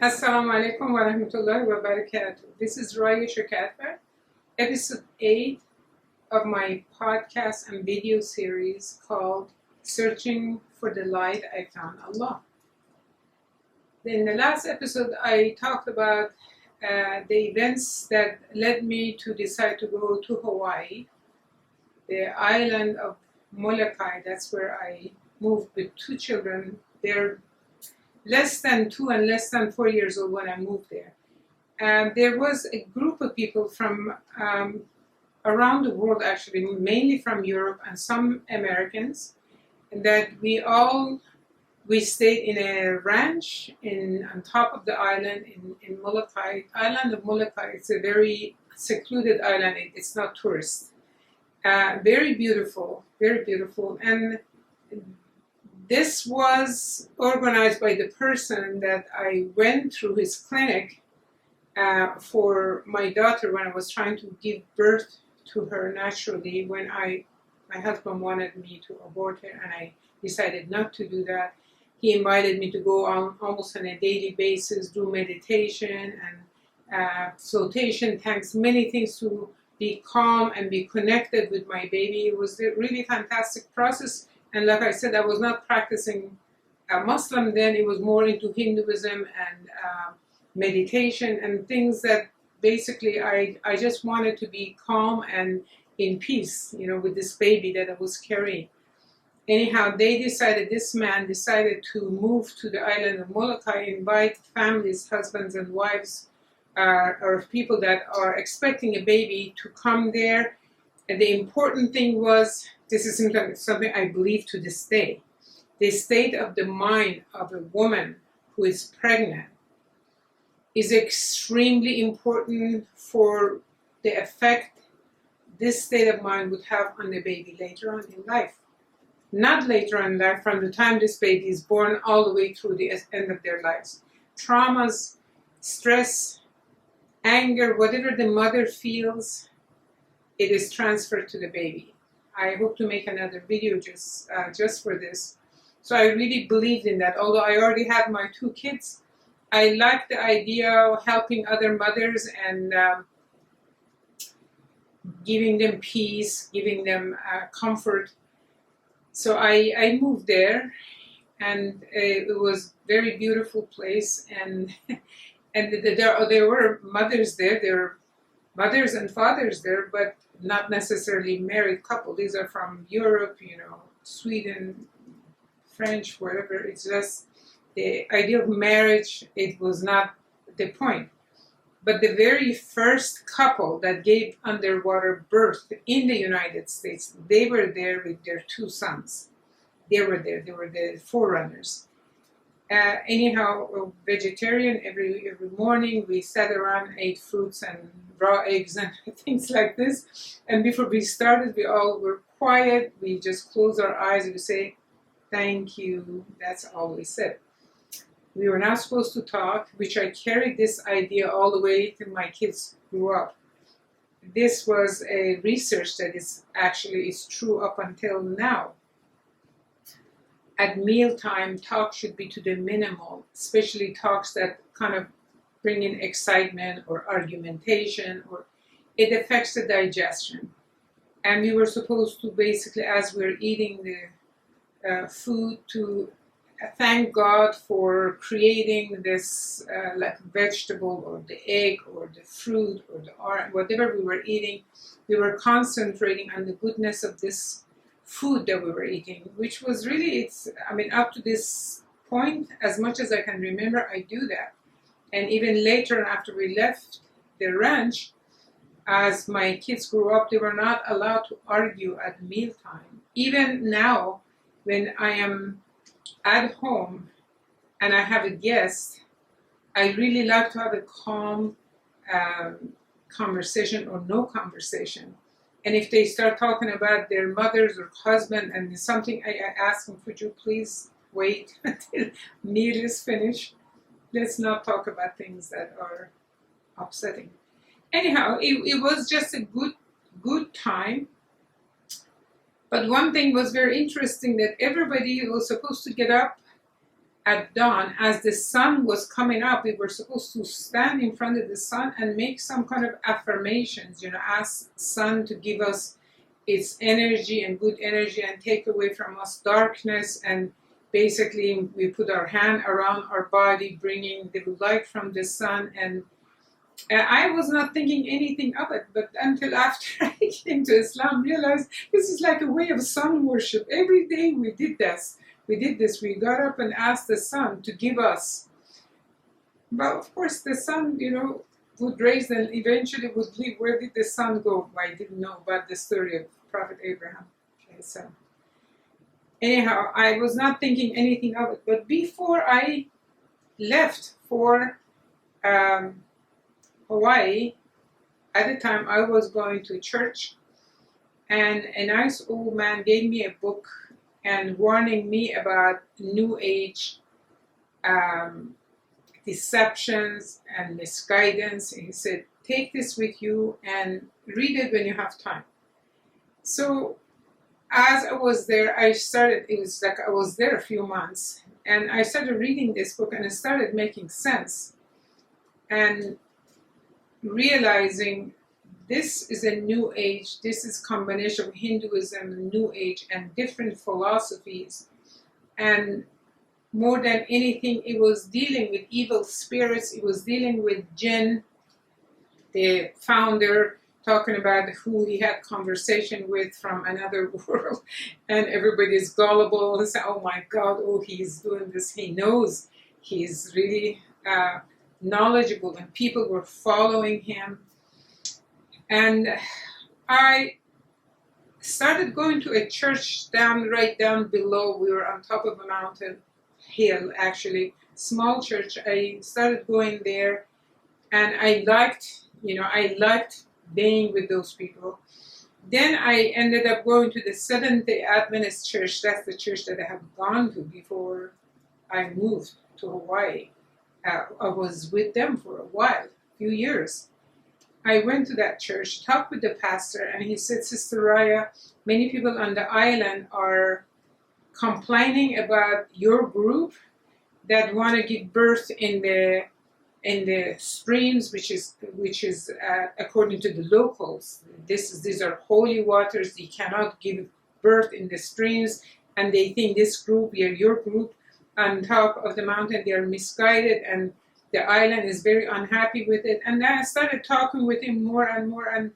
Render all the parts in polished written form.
Assalamu alaikum wa rahmatullahi wa barakatuh. This is Raya, episode 8 of my podcast and video series called Searching for the Light I Found Allah. In the last episode, I talked about the events that led me to decide to go to Hawaii, the island of Molokai. That's where I moved with 2 children. They're less than 2 and less than 4 years old when I moved there. And there was a group of people from around the world, actually, mainly from Europe and some Americans, and that we stayed in a ranch on top of the island in Molokai. Island of Molokai, it's a very secluded island. It's not tourist. Very beautiful, very beautiful. And this was organized by the person that I went through his clinic for my daughter when I was trying to give birth to her naturally, when my husband wanted me to abort her and I decided not to do that. He invited me to go on almost on a daily basis, do meditation and flotation tanks, many things to be calm and be connected with my baby. It was a really fantastic process. And like I said, I was not practicing Muslim then. It was more into Hinduism and meditation and things that basically I just wanted to be calm and in peace, with this baby that I was carrying. Anyhow, this man decided to move to the island of Molokai, invite families, husbands and wives, or people that are expecting a baby to come there. And the important thing was, this is something I believe to this day, the state of the mind of a woman who is pregnant is extremely important for the effect this state of mind would have on the baby later on in life. Not later on in life, from the time this baby is born all the way through the end of their lives. Traumas, stress, anger, whatever the mother feels, it is transferred to the baby. I hope to make another video just for this. So I really believed in that. Although I already had my 2 kids, I liked the idea of helping other mothers and giving them peace, giving them comfort. So I moved there, and it was a very beautiful place. And there were mothers there. There were mothers and fathers there, but not necessarily married couple. These are from Europe, Sweden, French, whatever. It's just the idea of marriage, it was not the point. But the very first couple that gave underwater birth in the United States, they were there with their 2 sons. They were there. They were the forerunners. Anyhow, vegetarian, every morning we sat around, ate fruits and raw eggs and things like this. And before we started, we all were quiet. We just closed our eyes and we say, thank you. That's all we said. We were not supposed to talk, which I carried this idea all the way till my kids grew up. This was a research that is true up until now. At mealtime, talk should be to the minimal, especially talks that kind of bring in excitement or argumentation, or it affects the digestion. And we were supposed to basically, as we're eating the food, to thank God for creating this like vegetable or the egg or the fruit or the orange, whatever we were eating. We were concentrating on the goodness of this food that we were eating, which was really, up to this point, as much as I can remember, I do that. And even later, after we left the ranch, as my kids grew up, they were not allowed to argue at mealtime. Even now, when I am at home and I have a guest, I really like to have a calm conversation or no conversation. And if they start talking about their mothers or husband and something, I ask them, could you please wait until meal is finished? Let's not talk about things that are upsetting. Anyhow, it was just a good time. But one thing was very interesting, that everybody was supposed to get up at dawn, as the sun was coming up, we were supposed to stand in front of the sun and make some kind of affirmations, ask sun to give us its energy and good energy and take away from us darkness. And basically we put our hand around our body, bringing the light from the sun. And I was not thinking anything of it, but until after I came to Islam, realized this is like a way of sun worship. Every day we did this. We got up and asked the sun to give us. But of course the sun, would raise and eventually would leave. Where did the sun go? I didn't know about the story of Prophet Abraham. Okay, so anyhow, I was not thinking anything of it. But before I left for Hawaii, at the time I was going to church, and a nice old man gave me a book and warning me about New Age deceptions and misguidance. And he said, take this with you and read it when you have time. So as I was there, it was like I was there a few months, and I started reading this book, and it started making sense. And realizing this is a New Age, this is combination of Hinduism, New Age, and different philosophies. And more than anything, it was dealing with evil spirits, it was dealing with jinn, the founder talking about who he had conversation with from another world, and everybody's gullible and say, oh my God, oh, he's doing this, he knows, he's really knowledgeable, and people were following him. And I started going to a church right down below. We were on top of a mountain hill, actually, small church. I started going there, and I liked being with those people. Then I ended up going to the Seventh-day Adventist church. That's the church that I have gone to before I moved to Hawaii. I was with them for a while, a few years. I went to that church, talked with the pastor, and he said, Sister Raya, many people on the island are complaining about your group that want to give birth in the streams, which is according to the locals. These are holy waters. You cannot give birth in the streams, and they think this group, your group, on top of the mountain, they are misguided, and the island is very unhappy with it. And then I started talking with him more and more, and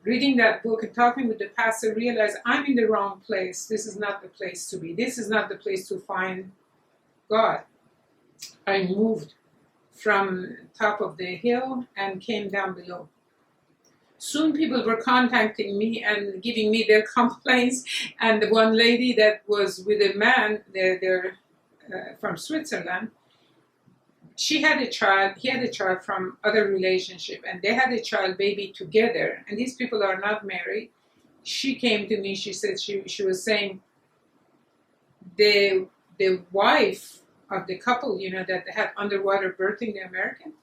reading that book and talking with the pastor, realized I'm in the wrong place. This is not the place to be. This is not the place to find God. I moved from top of the hill and came down below. Soon people were contacting me and giving me their complaints. And the one lady that was with a man, they're from Switzerland, she had a child, he had a child from other relationship, and they had a child baby together, and these people are not married. She came to me, she said, she was saying the wife of the couple, that had underwater birthing, the American,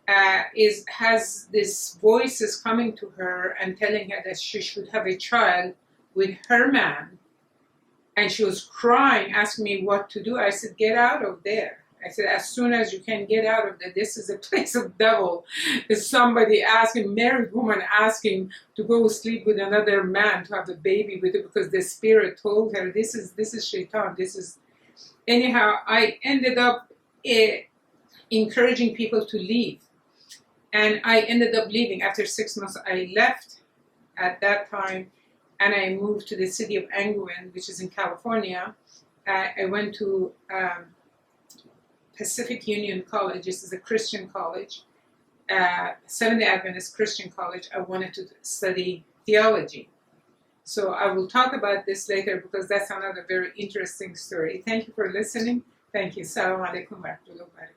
has this voices coming to her and telling her that she should have a child with her man. And she was crying, asking me what to do. I said, get out of there. I said, as soon as you can get out of there, this is a place of devil. There's somebody asking, married woman asking to go sleep with another man to have a baby with her because the spirit told her, this is shaitan, this is... Anyhow, I ended up encouraging people to leave. And I ended up leaving. After 6 months, I left at that time, and I moved to the city of Angwin, which is in California. I went to Pacific Union College. This is a Christian college, Seventh-day Adventist Christian college. I wanted to study theology. So I will talk about this later because that's another very interesting story. Thank you for listening. Thank you. Assalamu alaikum wa rahmatullahi wa barakatuh.